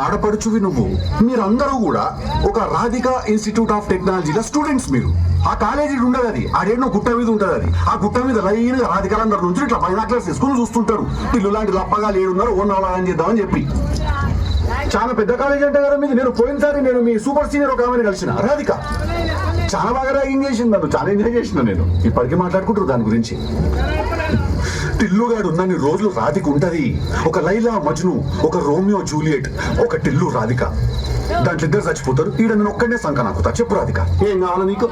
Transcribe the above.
ఆడపడుచువి నువ్వు. మీరందరూ కూడా ఒక రాధిక ఇన్స్టిట్యూట్ ఆఫ్ టెక్నాలజీలో స్టూడెంట్స్ మీరు. ఆ కాలేజీ ఉండదు, అది ఆడేనో గుట్ట మీద ఉంటుంది. అది ఆ గుట్ట మీద లైన్ రాధికలందరూ నుంచి ఇట్లా బైనాక్లర్స్ తీసుకుని చూస్తుంటారు. పిల్లు లాంటి లప్పగా లేడున్నారు, ఓన్ అవలాగని చేద్దామని చెప్పి. చాలా పెద్ద కాలేజీ అంటే కదా మీది. నేను పోయినసారి నేను మీ సూపర్ సీనియర్ ఒక ఆమెను కలిసిన రాధిక. చాలా బాగా ర్యాగింగ్ చేసింది నన్ను, చాలా ఎంజాయ్ చేసిన నేను. ఇప్పటికీ మాట్లాడుకుంటారు దాని గురించి. టిల్లుగాడు ఉన్నన్ని రోజులు రాధిక ఉంటది. ఒక లైలా మజ్ను, ఒక రోమియో జూలియట్, ఒక టిల్లు రాధిక. దాంట్లో ఇద్దరు చచ్చిపోతారు. ఈడ నేను ఒక్కడనే సంక నాకు చెప్పు రాధిక, ఏం కావాలి నీకు?